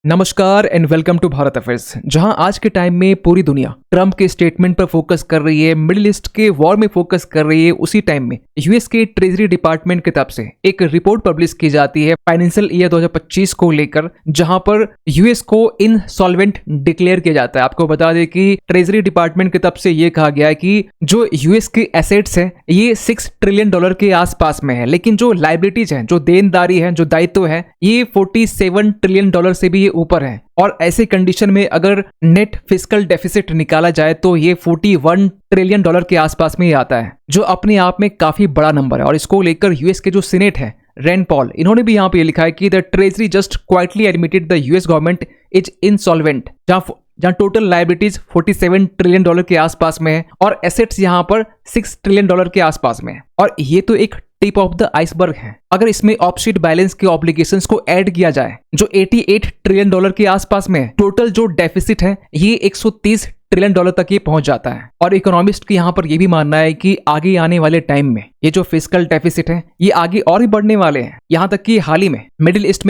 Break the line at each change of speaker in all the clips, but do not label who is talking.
नमस्कार and welcome to Bharat affairs. जहां आज के टाइम में पूरी दुनिया ट्रंप के स्टेटमेंट पर फोकस कर रही है, मिडिल ईस्ट के वॉर में फोकस कर रही है, उसी टाइम में यूएस के ट्रेजरी डिपार्टमेंट की तरफ से एक रिपोर्ट पब्लिश की जाती है फाइनेंशियल ईयर 2025 को लेकर, जहां पर यूएस को इनसॉल्वेंट डिक्लेयर किया जाता है। आपको बता दें कि ट्रेजरी डिपार्टमेंट की तरफ से ये कहा गया है कि जो यूएस के एसेट्स है ये $6 ट्रिलियन के आसपास में है, लेकिन जो लाइबिलिटीज है, जो देनदारी है, जो दायित्व है, ये $47 ट्रिलियन से भी ऊपर है। और ऐसे कंडीशन में अगर नेट फिस्कल डेफिसिट निकाला जाए तो ये $41 ट्रिलियन के आसपास में ही आता है, जो अपने आप में काफी बड़ा नंबर है। और इसको लेकर यूएस के जो सीनेट है, रैंड पॉल, इन्होंने भी यहाँ पे लिखा है कि the treasury just quietly admitted the US government is insolvent, जहां टोटल लाइबिलिटीज $47 ट्रिलियन के आसपास में है और एसेट्स यहाँ पर $6 ट्रिलियन के आसपास में है। और ये तो एक टिप ऑफ द आइसबर्ग है। अगर इसमें ऑफशीट बैलेंस के ऑब्लिगेशंस को ऐड किया जाए जो $88 ट्रिलियन के आसपास में है, टोटल जो डेफिसिट है ये $130 ट्रिलियन तक ये पहुंच जाता है। और इकोनॉमिस्ट की यहाँ पर ये भी मानना है कि आगे आने वाले टाइम में ये जो फिस्कल डेफिसिट है ये आगे और भी बढ़ने वाले हैं। यहाँ तक कि हाल ही में मिडिल ईस्ट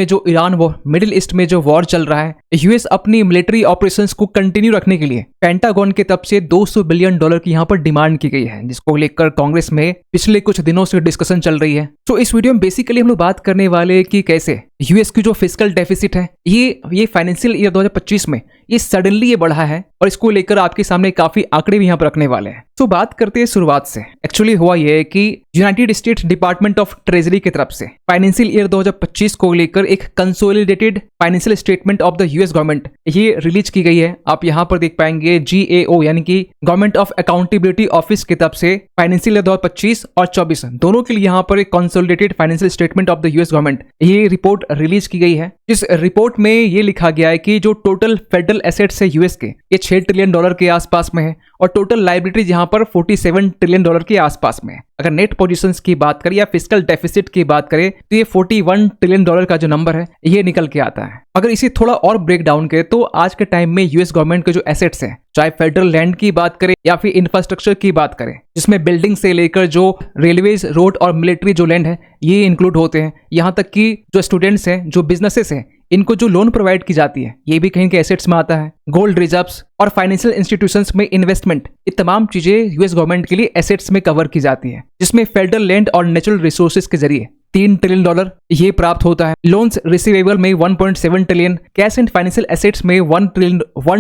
में जो वॉर चल रहा है, यूएस अपनी मिलिट्री ऑपरेशंस को कंटिन्यू रखने के लिए पेंटागन की तरफ से $200 बिलियन की यहाँ पर डिमांड की गई है, जिसको लेकर कांग्रेस में पिछले कुछ दिनों से डिस्कशन चल रही है। तो इस वीडियो में बेसिकली हम लोग बात करने वाले कि कैसे यूएस की जो फिस्कल डेफिसिट है ये फाइनेंशियल ईयर 2025 में ये सडनली ये बढ़ा है, और इसको लेकर आपके सामने काफी आंकड़े भी यहाँ पर रखने वाले हैं। तो बात करते हैं शुरुआत से। एक्चुअली हुआ ये है कि United states department of treasury की तरफ से फाइनेंशियल ईयर 2025 को लेकर एक consolidated financial statement of the US government ये रिलीज की गई है। आप यहाँ पर देख पाएंगे GAO यानी कि गवर्नमेंट ऑफ अकाउंटेबिलिटी ऑफिस की तरफ से फाइनेंशियल ईयर 2025 और 24 दोनों के लिए यहाँ पर एक consolidated financial statement of the US government ये रिपोर्ट रिलीज की गई है। इस रिपोर्ट में ये लिखा गया है कि जो टोटल फेडरल एसेट्स है यूएस के ये $6 ट्रिलियन के आसपास में है, और टोटल लाइबिलिटीज यहाँ पर $47 ट्रिलियन के आसपास में है। अगर नेट पोजीशंस की बात करें या फिस्कल डेफिसिट की बात करें तो ये $41 ट्रिलियन का जो नंबर है ये निकल के आता है। अगर इसे थोड़ा और ब्रेक डाउन करें तो आज के टाइम में यूएस गवर्नमेंट के जो एसेट्स हैं, चाहे फेडरल लैंड की बात करें या फिर इंफ्रास्ट्रक्चर की बात करें, जिसमें बिल्डिंग से लेकर जो रेलवेज, रोड और मिलिट्री जो लैंड है ये इंक्लूड होते हैं। यहाँ तक कि जो स्टूडेंट्स हैं, जो बिजनेसेस हैं, इनको जो लोन प्रोवाइड की जाती है ये भी कहीं के एसेट्स में आता है। गोल्ड रिजर्व्स और फाइनेंशियल इंस्टीट्यूशंस में इन्वेस्टमेंट, ये तमाम चीजें यूएस गवर्नमेंट के लिए एसेट्स में कवर की जाती है, जिसमें फेडरल लैंड और नेचुरल रिसोर्सेज के जरिए $3 ट्रिलियन ये प्राप्त होता है। लोन्स रिसीवेबल में 1.7 trillion, cash and financial assets में $1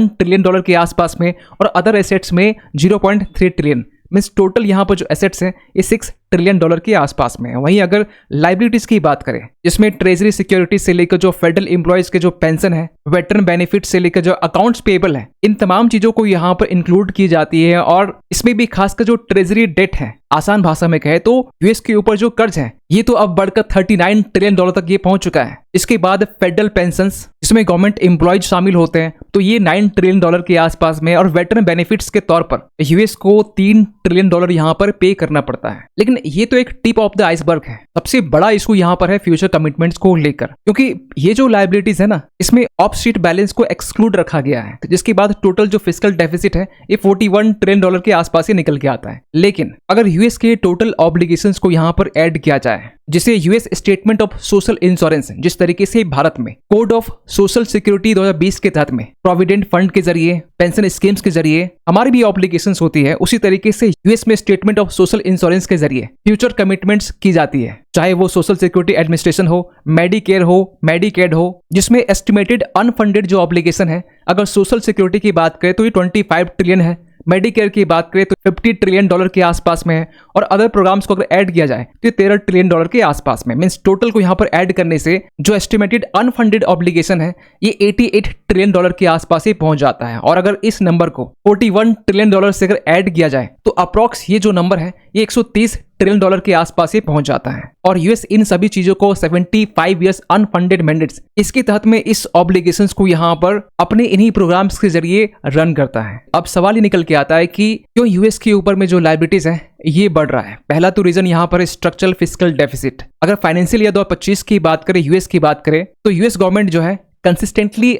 ट्रिलियन के आसपास में, और अदर एसेट्स में 0.3 ट्रिलियन। मीन्स टोटल यहाँ पर जो एसेट्स हैं ये $6 ट्रिलियन के आसपास में है। वहीं अगर लाइबिलिटीज की बात करें, जिसमें ट्रेजरी सिक्योरिटी से लेकर जो फेडरल एम्प्लॉयज के जो पेंशन है, वेटरन बेनिफिट से लेकर जो अकाउंट्स पेबल है, इन तमाम चीजों को यहाँ पर इंक्लूड की जाती है। और इसमें भी खासकर जो ट्रेजरी डेट है, आसान भाषा में कहे तो यूएस के ऊपर जो कर्ज है ये तो अब बढ़कर $39 ट्रिलियन तक ये पहुंच चुका है। इसके बाद फेडरल पेंशंस, जिसमें गवर्नमेंट एम्प्लॉयज शामिल होते हैं, तो ये $9 ट्रिलियन के आसपास में, और वेटरन बेनिफिट्स के तौर पर यूएस को $3 ट्रिलियन यहाँ पर पे करना पड़ता है। लेकिन ये तो एक टिप ऑफ द आइसबर्ग है। सबसे बड़ा इशू यहाँ पर है फ्यूचर कमिटमेंट्स को लेकर, क्योंकि ये जो लाइबिलिटीज है ना, इसमें ऑफशीट बैलेंस को एक्सक्लूड रखा गया है, जिसके बाद टोटल जो फिस्कल डेफिसिट है ये $41 ट्रिलियन के आसपास ही निकल के आता है। लेकिन अगर यूएस के टोटल ऑब्लिगेशंस को यहाँ पर ऐड किया जाए, जिसे US statement of social insurance, जिस तरीके से भारत में कोड ऑफ सोशल सिक्योरिटी 2020 के तहत में प्रोविडेंट फंड के जरिए, पेंशन स्कीम्स के जरिए हमारी भी ऑब्लिगेशंस होती है, उसी तरीके से यूएस में स्टेटमेंट ऑफ सोशल इंश्योरेंस के जरिए फ्यूचर कमिटमेंट्स की जाती है, चाहे वो सोशल सिक्योरिटी एडमिनिस्ट्रेशन हो, मेडिकेयर हो, मेडिकेड हो, जिसमें एस्टिमेटेड अनफंडेड जो ऑब्लिगेशन है, अगर सोशल सिक्योरिटी की बात करें तो ये 25 ट्रिलियन है, मेडिकेयर की बात करें तो $50 ट्रिलियन के आसपास में है, और अदर प्रोग्राम्स को अगर ऐड किया जाए तो $13 ट्रिलियन के आसपास में। मींस टोटल को यहाँ पर ऐड करने से जो एस्टिमेटेड अनफंडेड ऑब्लिगेशन है ये $88 ट्रिलियन के आसपास ही पहुंच जाता है। और अगर इस नंबर को $41 ट्रिलियन से अगर ऐड किया जाए तो अप्रॉक्स ये जो नंबर है ये $130 ट्रिलियन के आसपास ही पहुंच जाता है। और यूएस इन सभी चीजों को 75 इयर्स अनफंडेड मैंडेट्स, इसके तहत में इस ऑब्लिगेशंस को यहाँ पर अपने इन्हीं प्रोग्राम्स के जरिए रन करता है। अब सवाल ही निकल के आता है कि क्यों यूएस के ऊपर में जो लाइबिलिटीज है ये बढ़ रहा है। पहला तो रीजन यहाँ पर स्ट्रक्चरल फिस्कल डेफिसिट। अगर फाइनेंशियल ईयर 2025 की बात करें, यूएस की बात करें, तो यूएस गवर्नमेंट जो है कंसिस्टेंटली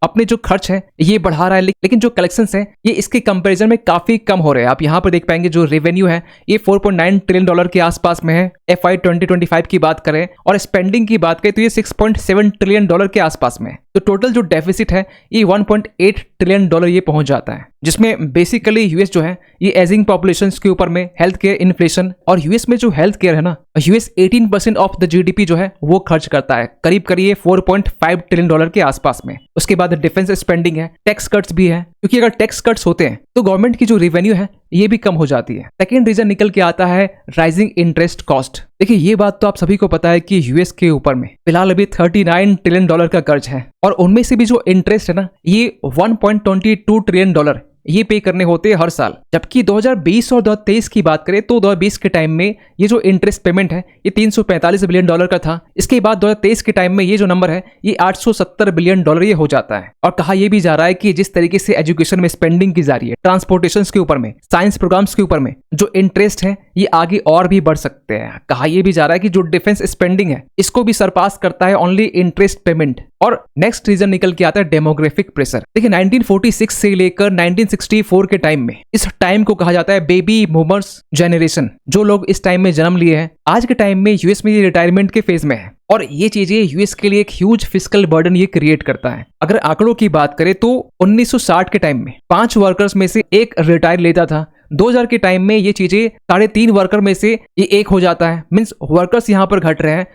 अपने जो खर्च है ये बढ़ा रहा है, लेकिन जो कलेक्शंस है ये इसके कंपैरिजन में काफी कम हो रहे हैं। आप यहाँ पर देख पाएंगे जो रेवेन्यू है ये 4.9 ट्रिलियन डॉलर के आसपास में है FY 2025 की बात करें, और स्पेंडिंग की बात करें तो ये 6.7 ट्रिलियन डॉलर के आसपास में है। तो टोटल जो डेफिसिट है ये 1.8 ट्रिलियन डॉलर ये पहुंच जाता है, जिसमें बेसिकली यूएस जो है ये एजिंग पॉपुलेशन के ऊपर में हेल्थ केयर, इन्फ्लेशन, और यूएस में जो हेल्थ केयर है ना, यूएस 18% ऑफ द जीडीपी जो है वो खर्च करता है, करीब करीब 4.5 ट्रिलियन डॉलर के आसपास में। उसके बाद डिफेंस स्पेंडिंग है, टैक्स कट्स भी है, क्योंकि अगर टैक्स कट्स होते हैं तो गवर्नमेंट की जो रेवेन्यू है ये भी कम हो जाती है। सेकेंड रीजन निकल के आता है राइजिंग इंटरेस्ट कॉस्ट। देखिए ये बात तो आप सभी को पता है कि यूएस के ऊपर में फिलहाल अभी 39 ट्रिलियन डॉलर का कर्ज है, और उनमें से भी जो इंटरेस्ट है ना ये 1.22 ट्रिलियन डॉलर ये पे करने होते हैं हर साल। जबकि 2020 और 2023 की बात करें तो 2020 के टाइम में ये जो इंटरेस्ट पेमेंट है ये 345 बिलियन डॉलर का था। इसके बाद 2023 के टाइम में ये जो नंबर है ये 870 बिलियन डॉलर ये हो जाता है। और कहा यह भी जा रहा है कि जिस तरीके से एजुकेशन में स्पेंडिंग की जा रही है, ट्रांसपोर्टेशन के ऊपर में, साइंस प्रोग्राम्स के ऊपर में जो इंटरेस्ट है ये आगे और भी बढ़ सकते हैं। कहा यह भी जा रहा है कि जो डिफेंस स्पेंडिंग है इसको भी सरपास करता है ओनली इंटरेस्ट पेमेंट। और नेक्स्ट रीजन निकल के आता है डेमोग्राफिक प्रेशर। देखिए 1946 से लेकर 1964 के टाइम में, इस टाइम को कहा जाता है बेबी बूमर्स जनरेशन। जो लोग इस टाइम में जन्म लिए हैं आज के टाइम में यूएस में ये रिटायरमेंट के फेज में है, और ये चीजें यूएस के लिए एक ह्यूज फिस्कल बर्डन ये क्रिएट करता है। अगर आंकड़ों की बात करें तो 1960 के टाइम में 5 वर्कर्स में से एक रिटायर लेता था। 2000 के टाइम में ये चीजें 3.5 वर्कर में से ये एक हो जाता है। मींस वर्कर्स यहाँ पर घट रहे हैं,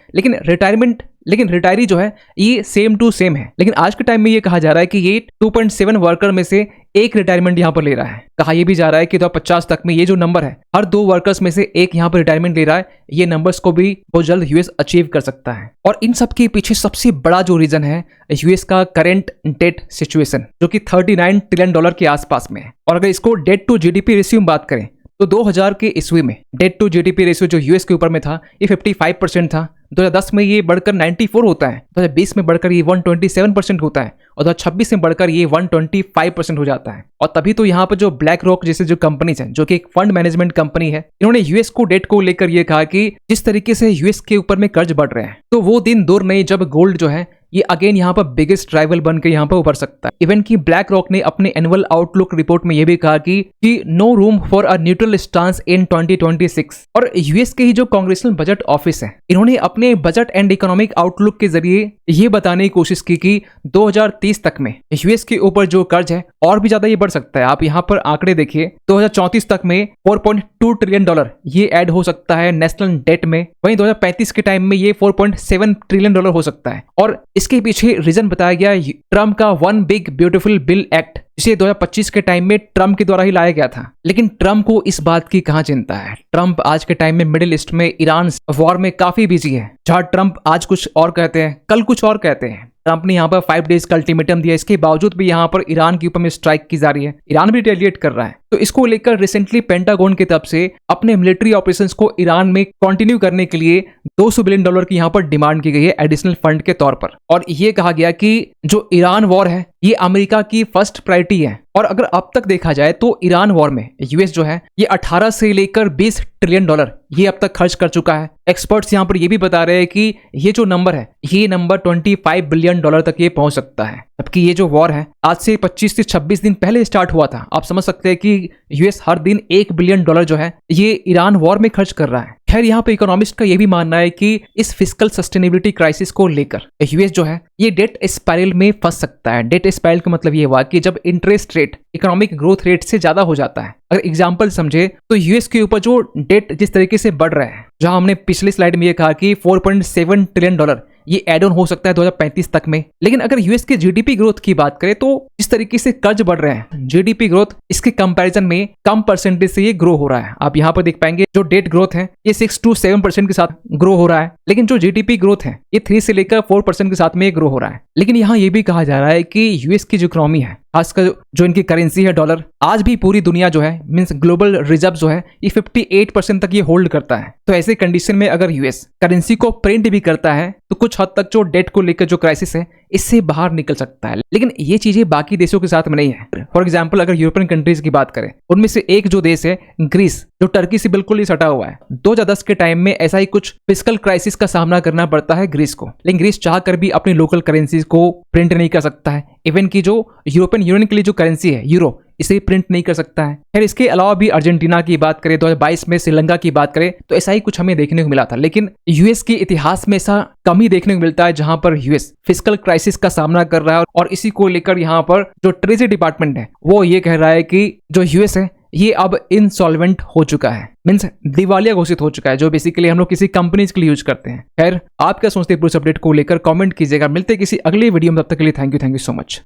लेकिन रिटायरी जो है ये सेम टू सेम है। लेकिन आज के टाइम में ये कहा जा रहा है कि ये 2.7 वर्कर में से एक रिटायरमेंट यहाँ पर ले रहा है। कहा यह भी जा रहा है कि 2050 तक में ये जो नंबर है हर 2 वर्कर्स में से एक यहाँ पर रिटायरमेंट ले रहा है। ये नंबर्स को भी बहुत जल्द यूएस अचीव कर सकता है। और इन सब के पीछे सबसे बड़ा जो रीजन है यूएस का करंट डेट सिचुएशन, जो कि 39 ट्रिलियन डॉलर के आसपास में है। और अगर इसको डेट टू जीडीपी रेशियो में बात करें तो 2000 के ईस्वी में डेट टू जीडीपी रेशियो जो यूएस के ऊपर में था ये 55% था। 2010 में ये बढ़कर 94 होता है, 2020 में बढ़कर ये 127% होता है, और 2026 में बढ़कर ये 125% हो जाता है। और तभी तो यहाँ पर जो ब्लैक रॉक जैसे जो कंपनीज हैं, जो कि एक फंड मैनेजमेंट कंपनी है, इन्होंने यूएस को डेट को लेकर ये कहा कि जिस तरीके से यूएस के ऊपर में कर्ज बढ़ रहे हैं तो वो दिन दूर नहीं जब गोल्ड जो है ये अगेन यहाँ पर बिगेस्ट राइवल बन के यहाँ पर उभर सकता है। इवन कि ब्लैक रॉक ने अपने एनुअल आउटलुक रिपोर्ट में ये भी कहा कि no room for a neutral stance in 2026। और यूएस के ही जो कांग्रेसनल बजट ऑफिस है, इन्होंने अपने बजट एंड इकोनॉमिक आउटलुक के जरिए ये बताने की कोशिश की कि 2030 तक में यूएस के ऊपर जो कर्ज है और भी ज्यादा ये बढ़ सकता है। आप यहाँ पर आंकड़े देखिए, 2034 तक में 4.2 ट्रिलियन डॉलर ये ऐड हो सकता है नेशनल डेट में। वहीं 2035 के टाइम में ये 4.7 ट्रिलियन डॉलर हो सकता है। और इसके पीछे रीजन बताया गया ट्रम्प का one big beautiful bill act, जिसे 2025 के टाइम में ट्रम्प के द्वारा ही लाया गया था। लेकिन ट्रम्प को इस बात की कहां चिंता है। ट्रम्प आज के टाइम में मिडिल ईस्ट में ईरान वॉर में काफी बिजी है, जहां ट्रम्प आज कुछ और कहते हैं कल कुछ और कहते हैं। ट्रम्प ने यहाँ पर 5 डेज का अल्टीमेटम दिया, इसके बावजूद भी यहाँ पर ईरान के ऊपर में स्ट्राइक की जा रही है, ईरान भी रिटेलिएट कर रहा है। तो इसको लेकर रिसेंटली पेंटागन की तरफ से अपने मिलिट्री ऑपरेशंस को ईरान में कंटिन्यू करने के लिए 200 बिलियन डॉलर की यहाँ पर डिमांड की गई है एडिशनल फंड के तौर पर। और ये कहा गया कि जो ईरान वॉर है ये अमेरिका की फर्स्ट प्रायोरिटी है। और अगर अब तक देखा जाए तो ईरान वॉर में यूएस जो है ये 18 से लेकर 20 ट्रिलियन डॉलर ये अब तक खर्च कर चुका है। एक्सपर्ट्स यहाँ पर ये भी बता रहे हैं कि ये जो नंबर है ये नंबर 25 बिलियन डॉलर तक ये पहुंच सकता है। जबकि ये जो वॉर है आज से 25 से 26 दिन पहले स्टार्ट हुआ था। आप समझ सकते हैं कि यूएस हर दिन 1 बिलियन डॉलर जो है ये ईरान वॉर में खर्च कर रहा है। खैर यहाँ पे इकोनॉमिस्ट का ये भी मानना है कि इस फिस्कल सस्टेनेबिलिटी क्राइसिस को लेकर यूएस जो है ये डेट स्पाइरल में फंस सकता है। डेट स्पाइरल का मतलब ये हुआ कि जब interest rate economic growth rate से ज्यादा हो जाता है। अगर एग्जांपल समझे तो यूएस के ऊपर जो डेट जिस तरीके से बढ़ रहा है, जहां हमने पिछली स्लाइड में ये कहा कि 4.7 ट्रिलियन डॉलर ये एड ऑन हो सकता है 2035 तक में। लेकिन अगर यूएस के जीडीपी ग्रोथ की बात करें तो इस तरीके से कर्ज बढ़ रहे हैं, जीडीपी ग्रोथ इसके कंपैरिजन में कम परसेंटेज से ये ग्रो हो रहा है। आप यहाँ पर देख पाएंगे जो डेट ग्रोथ है ये 6 to 7% के साथ ग्रो हो रहा है, लेकिन जो जीडीपी ग्रोथ है ये 3 से लेकर 4% के साथ में ग्रो हो रहा है। लेकिन यहाँ ये भी कहा जा रहा है कि यूएस की जो इकोनॉमी है, खासकर जो इनकी करेंसी है डॉलर, आज भी पूरी दुनिया जो है मींस ग्लोबल रिजर्व जो है ये 58% तक ये होल्ड करता है। तो ऐसे कंडीशन में अगर यूएस करेंसी को प्रिंट भी करता है तो कुछ हद तक जो डेट को लेकर जो क्राइसिस है इससे बाहर निकल सकता है। लेकिन ये चीजें बाकी देशों के साथ में नहीं है। फॉर एग्जाम्पल अगर यूरोपियन कंट्रीज की बात करें, उनमें से एक जो देश है ग्रीस, जो टर्की से बिल्कुल ही सटा हुआ है, 2010 के टाइम में ऐसा ही कुछ फिस्कल क्राइसिस का सामना करना पड़ता है ग्रीस को। लेकिन ग्रीस चाह कर भी अपनी लोकल करेंसीज को प्रिंट नहीं कर सकता है। इवन की जो यूरोपियन यूनियन के लिए जो करेंसी है यूरो, इसे प्रिंट नहीं कर सकता है। खैर इसके अलावा भी अर्जेंटीना की बात करें, 2022 में श्रीलंका की बात करें तो ऐसा ही कुछ हमें देखने को मिला था। लेकिन यूएस के इतिहास में ऐसा कम ही देखने को मिलता है जहां पर यूएस फिस्कल क्राइसिस का सामना कर रहा है। और इसी को लेकर यहाँ पर जो ट्रेजरी डिपार्टमेंट है वो ये कह रहा है कि जो यूएस है ये अब इनसॉल्वेंट हो चुका है, मीन्स दिवालिया घोषित हो चुका है, जो बेसिकली हम लोग किसी कंपनीज के लिए यूज करते हैं। खैर आप क्या सोचते हैं पूरे अपडेट को लेकर कमेंट कीजिएगा। मिलते हैं किसी अगले वीडियो में, तब तक के लिए थैंक यू सो मच।